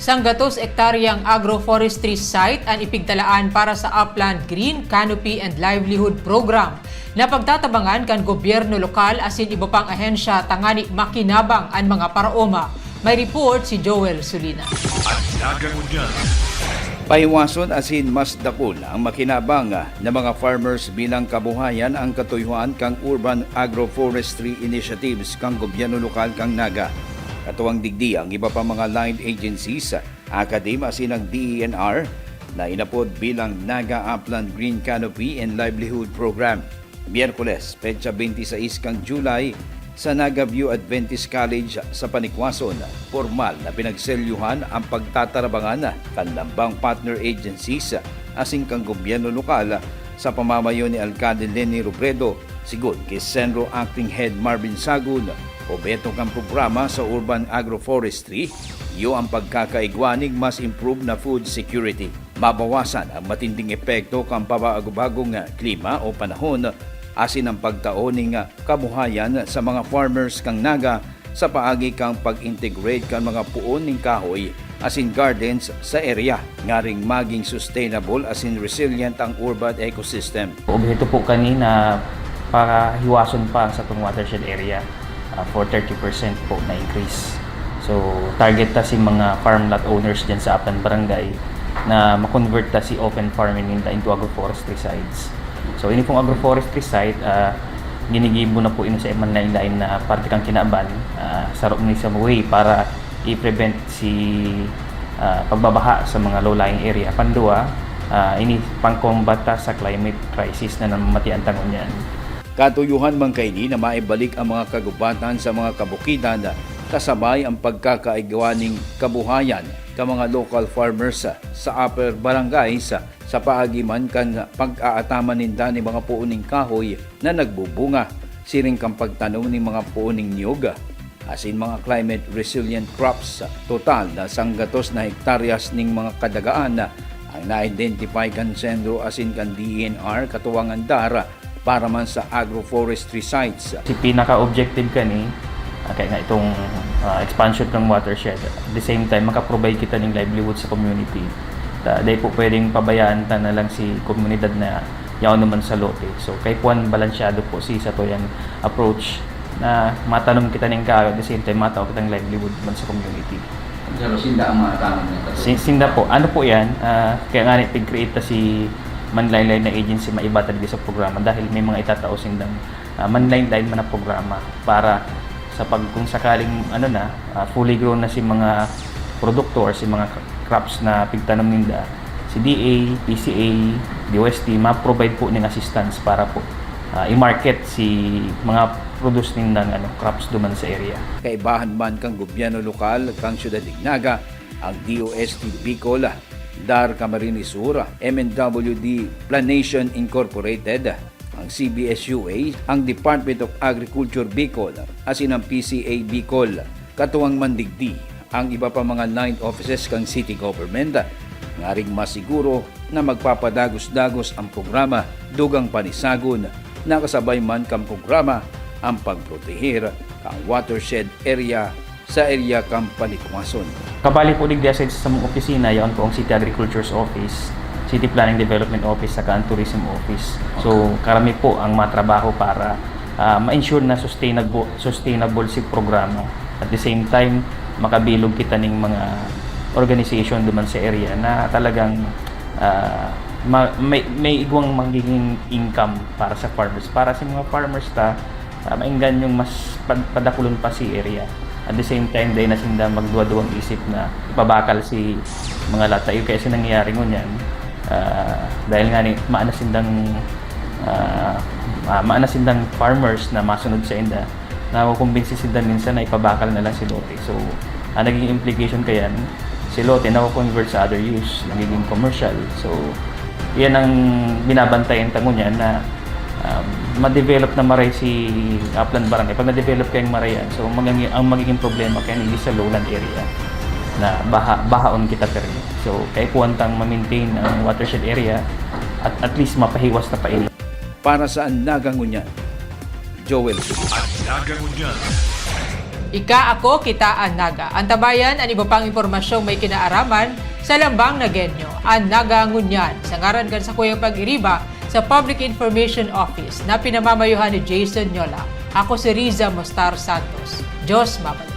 Sanggatos ektaryang agroforestry site ang ipigtalaan para sa Upland Green Canopy and Livelihood Program na pagtatabangan kan gobyerno lokal asin iba pang ahensya tangani makinabang ang mga paraoma. May report si Joel Sulina. At nagagunyan. Pahiwason asin mas dakul ang makinabang na mga farmers bilang kabuhayan ang katuyuan kang Urban Agroforestry Initiatives kang gobyerno lokal kang Naga. Katuwang digdi ang iba pa mga line agencies, akadem asin ang DENR na inapod bilang Naga Upland Green Canopy and Livelihood Program. Miyerkules, petsa 26 kang July, sa Naga View Adventist College sa Panikwason, formal na pinagselyuhan ang pagtatarabangan kan lambang partner agencies asing kang gobyerno lokal sa pamamayo ni Alcalde Lenny Robredo, sigon kay Senro Acting Head Marvin Sagun, o beto kang programa sa Urban Agroforestry, iyo ang pagkakaigwanig mas improve na food security. Mabawasan ang matinding epekto kang pabagong klima o panahon, asin ang pagtaoning kabuhayan sa mga farmers kang Naga sa paagi kang pag-integrate kang mga puon ning kahoy asin gardens sa area, ngaring maging sustainable asin resilient ang urban ecosystem. Objeto po kanina para hiwason pa sa itong watershed area for 30% po na increase. So target ta si mga farm lot owners dyan sa Upland Barangay na makonvert ta si open farming nila into agroforestry sites. So ini pong agroforestry site, ginigibo na po ino sa iman lain-lain na parte kang kinaban, sarap ni sa way para i-prevent si pagbabaha sa mga low-lying area. Pandua, ini pang-combat sa climate crisis na namamatian tangon yan. Katuyuhan man kaini na maibalik ang mga kagubatan sa mga kabukidan kasabay ang pagkakaigwaning kabuhayan ka mga local farmers sa upper barangays sa paagiman kan pag-aataman ninda ni mga puuning kahoy na nagbubunga, siring kang pagtanaw ni mga puuning niyog, asin mga climate resilient crops. Total na sanggatos na hektaryas ning mga kadagaan ang na-identify kan Senro asin kan DENR katuwang andara para man sa agroforestry sites. Si pinaka-objective kani kaya nga itong expansion ng watershed. At the same time, makaprovide kita ng livelihood sa community. Dahil po pwedeng pabayaan ta na lang si komunidad na yaw naman sa lote. So kay puan balansyado po si sa to yung approach na matanong kita ng kayo at the same time mataw kitang livelihood man sa community. Pero sinda ang mga tanong nito. Sinda po. Ano po yan? Kaya nga nag-create ta si manlaylay na agency maibatag sa programa dahil may mga itatao sindang manlaylay man na programa para sa kung sakaling fully grown na si mga produkto or si mga crops na pigtanom ninda, si DA, PCA, DOST ma-provide po ng assistance para po i-market si mga produce nindang crops duman sa area. Kaibahan man kang gobyerno lokal kang Siyudad Dignaga, ang DOST Bicol, DAR Camarines Sur, MNWD Planation Incorporated, ang CBSUA, ang Department of Agriculture Bicol, asin ang PCA Bicol, katuwang mandigdi ang iba pa mga line offices kang city government, ngaring masiguro na magpapadagos-dagos ang programa dugang panisagon na kasabay man kang programa ang pagprotehir kang watershed area sa area kang Panikwason. Kabali po digdi sa mga opisina, yaon po ang City Agriculture's Office, City Planning Development Office, saka ang Tourism Office. So karami po ang matrabaho para ma-ensure na sustainable si programa. At the same time, makabilog kita ng mga organization duman sa area na talagang may igwang magiging income para sa farmers. Para sa mga farmers mainggan yung mas padakulon pa si area. At the same time, dahil nasinda magduwa-duwang isip na ipabakal si mga latayo. Kaya sinangyayari ngunyan, dahil nga maanasindang farmers na masunod sa inda, nakukumbinsi sila minsan na ipabakal na lang si lote. So, naging implication kaya si lote nakukonvert sa other use, nagiging commercial. So, yan ang binabantayan tango niya na ma-develop na maray si Upland Barangay. Pag na-develop kayong marayan, so ang magiging problema kaya hindi sa lowland area na bahaon kita pero. So kaya kuwantang ma-maintain ang watershed area at least mapahiwas na pailog. Para sa Nagangunyan, Joel. At Nagangunyan. Ika ako, kita ang Naga. Ang tabayan, ang iba pang impormasyong may kinaaraman sa Lambang Nagenyo. Ang Naga Ngunyan, sa ngaran kan sa Kuyang Pag-iriba sa Public Information Office na pinamamayuhan ni Jason Nyola. Ako si Riza Mostar Santos. Diyos mabalik.